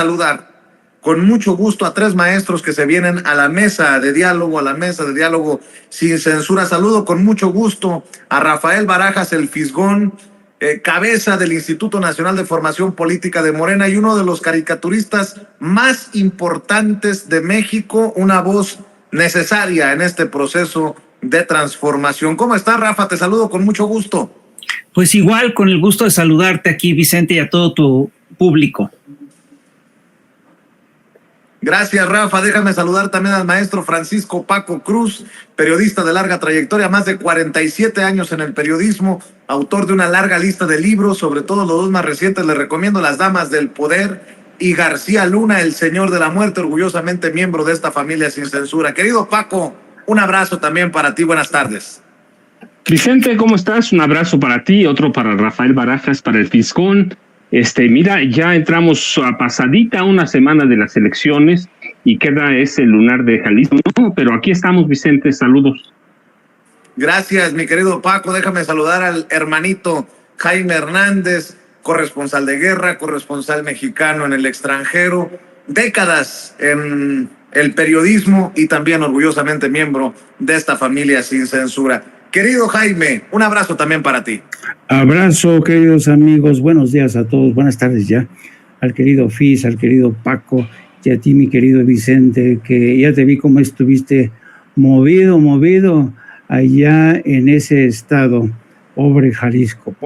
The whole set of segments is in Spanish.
Saludar con mucho gusto a tres maestros que se vienen a la mesa de diálogo sin censura. Saludo con mucho gusto a Rafael Barajas, el Fisgón, cabeza del Instituto Nacional de Formación Política de Morena y uno de los caricaturistas más importantes de México, una voz necesaria en este proceso de transformación. ¿Cómo estás, Rafa? Te saludo con mucho gusto. Pues igual, con el gusto de saludarte aquí, Vicente, y a todo tu público. Gracias, Rafa. Déjame saludar también al maestro Francisco Paco Cruz, periodista de larga trayectoria, más de 47 años en el periodismo, autor de una larga lista de libros, sobre todo los dos más recientes, le recomiendo Las Damas del Poder y García Luna, el Señor de la Muerte, orgullosamente miembro de esta familia sin censura. Querido Paco, un abrazo también para ti, buenas tardes. Vicente, ¿cómo estás? Un abrazo para ti, otro para Rafael Barajas, para el Fisgón. Mira, ya entramos a pasadita una semana de las elecciones y queda ese lunar de Jalisco. No, pero aquí estamos, Vicente, saludos. Gracias, mi querido Paco. Déjame saludar al hermanito Jaime Hernández, corresponsal de guerra, corresponsal mexicano en el extranjero, décadas en el periodismo y también orgullosamente miembro de esta familia sin censura. Querido Jaime, un abrazo también para ti. Abrazo, queridos amigos, buenos días a todos, buenas tardes ya, al querido Fis, al querido Paco y a ti, mi querido Vicente, que ya te vi cómo estuviste movido allá en ese estado. Pobre Jalisco,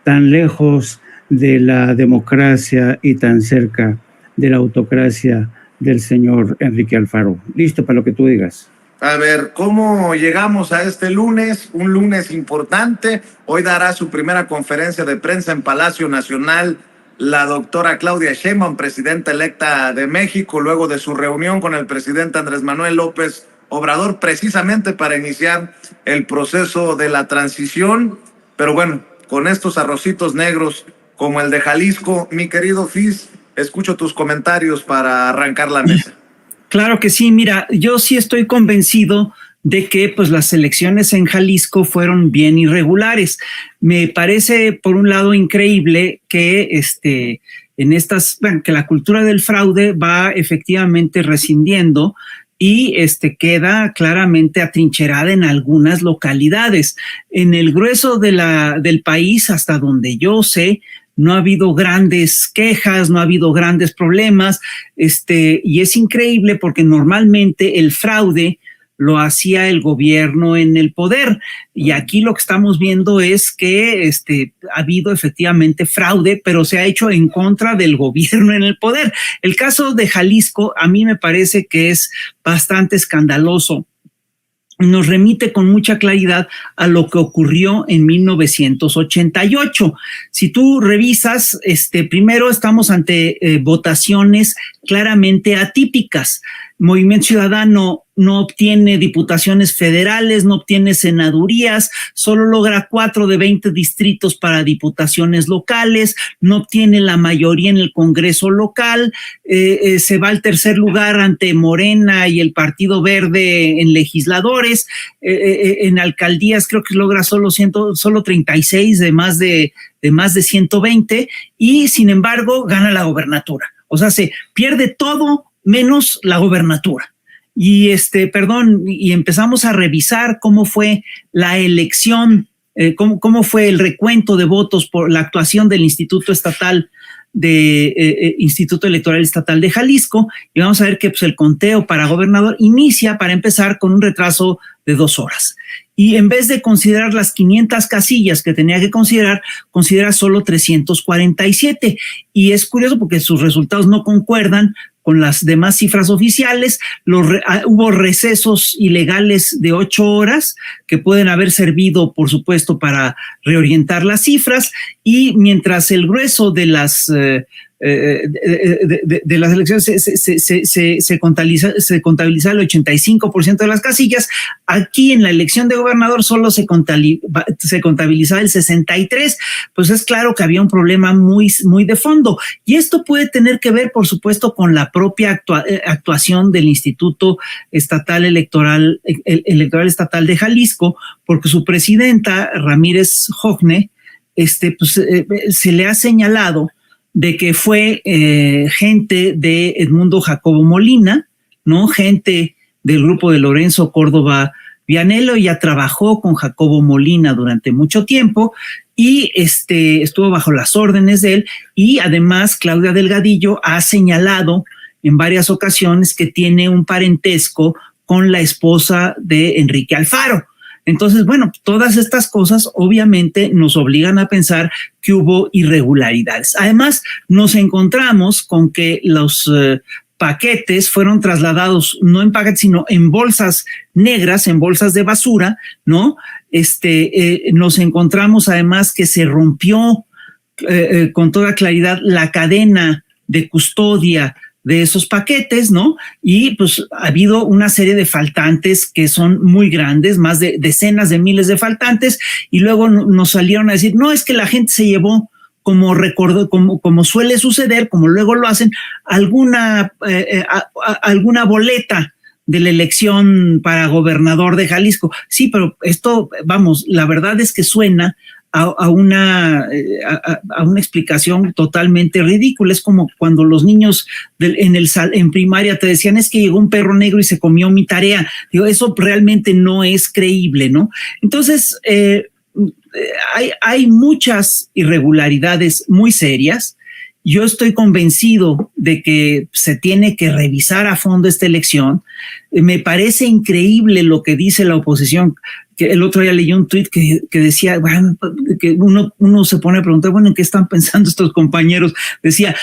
tan lejos de la democracia y tan cerca de la autocracia del señor Enrique Alfaro. Listo para lo que tú digas. A ver, ¿cómo llegamos a este lunes? Un lunes importante. Hoy dará su primera conferencia de prensa en Palacio Nacional la doctora Claudia Sheinbaum, presidenta electa de México, luego de su reunión con el presidente Andrés Manuel López Obrador, precisamente para iniciar el proceso de la transición. Pero bueno, con estos arrocitos negros como el de Jalisco, mi querido Fis, escucho tus comentarios para arrancar la mesa. Claro que sí, mira, yo sí estoy convencido de que pues las elecciones en Jalisco fueron bien irregulares. Me parece, por un lado, increíble que que la cultura del fraude va efectivamente rescindiendo y queda claramente atrincherada en algunas localidades. En el grueso del país, hasta donde yo sé, no ha habido grandes quejas, no ha habido grandes problemas, y es increíble porque normalmente el fraude lo hacía el gobierno en el poder, y aquí lo que estamos viendo es que ha habido efectivamente fraude, pero se ha hecho en contra del gobierno en el poder. El caso de Jalisco a mí me parece que es bastante escandaloso. Nos remite con mucha claridad a lo que ocurrió en 1988. Si tú revisas, primero estamos ante votaciones claramente atípicas. Movimiento Ciudadano no obtiene diputaciones federales, no obtiene senadurías, solo logra 4 de 20 distritos para diputaciones locales, no obtiene la mayoría en el Congreso local, se va al tercer lugar ante Morena y el Partido Verde en legisladores, en alcaldías creo que logra solo 36 de más de 120, y sin embargo gana la gobernatura. O sea, se pierde todo menos la gobernatura. Y y empezamos a revisar cómo fue la elección, cómo fue el recuento de votos por la actuación del Instituto Electoral Estatal de Jalisco, y vamos a ver que pues, el conteo para gobernador inicia, para empezar, con un retraso de 2 horas. Y en vez de considerar las 500 casillas que tenía que considera solo 347. Y es curioso porque sus resultados no concuerdan con las demás cifras oficiales. Hubo recesos ilegales de 8 horas que pueden haber servido, por supuesto, para reorientar las cifras, y mientras el grueso de las elecciones se contabiliza el 85% de las casillas, aquí en la elección de gobernador solo se contabiliza el 63%. Pues es claro que había un problema muy de fondo, y esto puede tener que ver, por supuesto, con la propia actuación del Instituto Electoral Estatal de Jalisco, porque su presidenta, Ramírez Jogne, se le ha señalado de que fue gente de Edmundo Jacobo Molina, ¿no? Gente del grupo de Lorenzo Córdoba Vianello, ya trabajó con Jacobo Molina durante mucho tiempo y estuvo bajo las órdenes de él, y además Claudia Delgadillo ha señalado en varias ocasiones que tiene un parentesco con la esposa de Enrique Alfaro. Entonces, bueno, todas estas cosas obviamente nos obligan a pensar que hubo irregularidades. Además, nos encontramos con que los paquetes fueron trasladados no en paquetes, sino en bolsas negras, en bolsas de basura, ¿no? Nos encontramos además que se rompió con toda claridad la cadena de custodia de esos paquetes, ¿no? Y pues ha habido una serie de faltantes que son muy grandes, más de decenas de miles de faltantes, y luego nos salieron a decir, no, es que la gente se llevó, como suele suceder, como luego lo hacen, alguna boleta de la elección para gobernador de Jalisco. Sí, pero esto, vamos, la verdad es que suena a una explicación totalmente ridícula. Es como cuando los niños en primaria te decían, es que llegó un perro negro y se comió mi tarea. Digo, eso realmente no es creíble, ¿no? Entonces, hay muchas irregularidades muy serias. Yo estoy convencido de que se tiene que revisar a fondo esta elección. Me parece increíble lo que dice la oposición, que el otro día leí un tuit que decía, bueno, que uno se pone a preguntar, bueno, ¿en qué están pensando estos compañeros? Decía,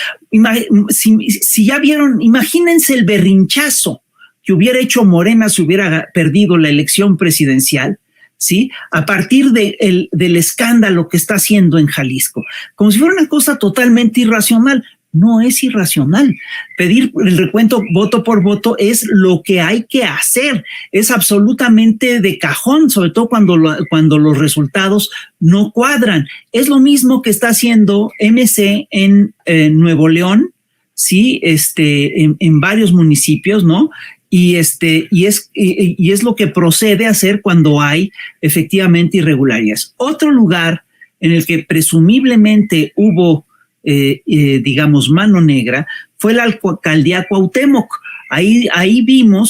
si ya vieron, imagínense el berrinchazo que hubiera hecho Morena si hubiera perdido la elección presidencial, ¿sí? A partir del escándalo que está haciendo en Jalisco, como si fuera una cosa totalmente irracional. No es irracional. Pedir el recuento voto por voto es lo que hay que hacer. Es absolutamente de cajón, sobre todo cuando los resultados no cuadran. Es lo mismo que está haciendo MC en Nuevo León, ¿sí? En varios municipios, ¿no? Y es lo que procede a hacer cuando hay efectivamente irregularidades. Otro lugar en el que presumiblemente hubo digamos, mano negra, fue la alcaldía Cuauhtémoc. Ahí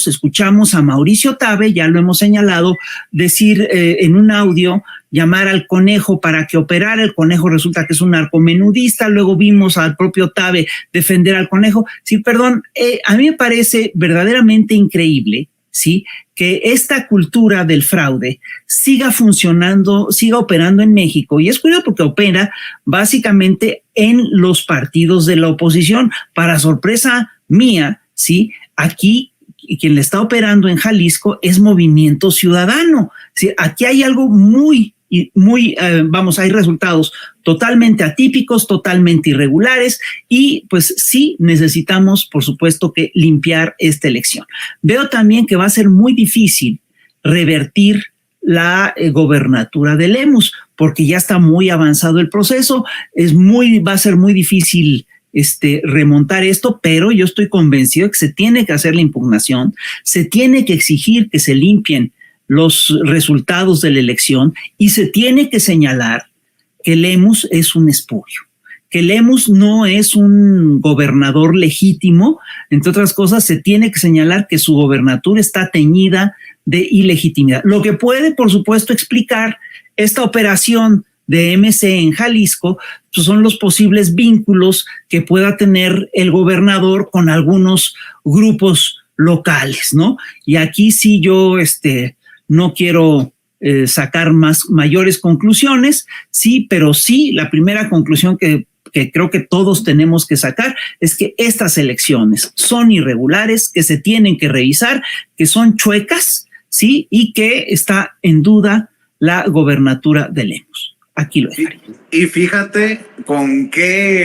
escuchamos a Mauricio Tabe, ya lo hemos señalado, decir en un audio, llamar al Conejo para que operara. El Conejo resulta que es un narcomenudista. Luego vimos al propio Tabe defender al Conejo. Sí, perdón, a mí me parece verdaderamente increíble, ¿sí?, que esta cultura del fraude siga funcionando, siga operando en México. Y es curioso porque opera básicamente en los partidos de la oposición. Para sorpresa mía, ¿sí?, aquí quien le está operando en Jalisco es Movimiento Ciudadano. ¿Sí? Aquí hay algo hay resultados totalmente atípicos, totalmente irregulares, y pues sí necesitamos, por supuesto, que limpiar esta elección. Veo también que va a ser muy difícil revertir la gobernatura de Lemus, porque ya está muy avanzado el proceso. Va a ser muy difícil remontar esto, pero yo estoy convencido de que se tiene que hacer la impugnación, se tiene que exigir que se limpien los resultados de la elección, y se tiene que señalar que Lemus es un espurio, que Lemus no es un gobernador legítimo. Entre otras cosas, se tiene que señalar que su gobernatura está teñida de ilegitimidad. Lo que puede, por supuesto, explicar esta operación de MC en Jalisco, pues son los posibles vínculos que pueda tener el gobernador con algunos grupos locales, ¿no? Y aquí sí yo no quiero sacar mayores conclusiones, sí, pero sí, la primera conclusión que creo que todos tenemos que sacar es que estas elecciones son irregulares, que se tienen que revisar, que son chuecas, sí, y que está en duda la gobernatura de Lemus. Aquí lo dejaré. Y fíjate con qué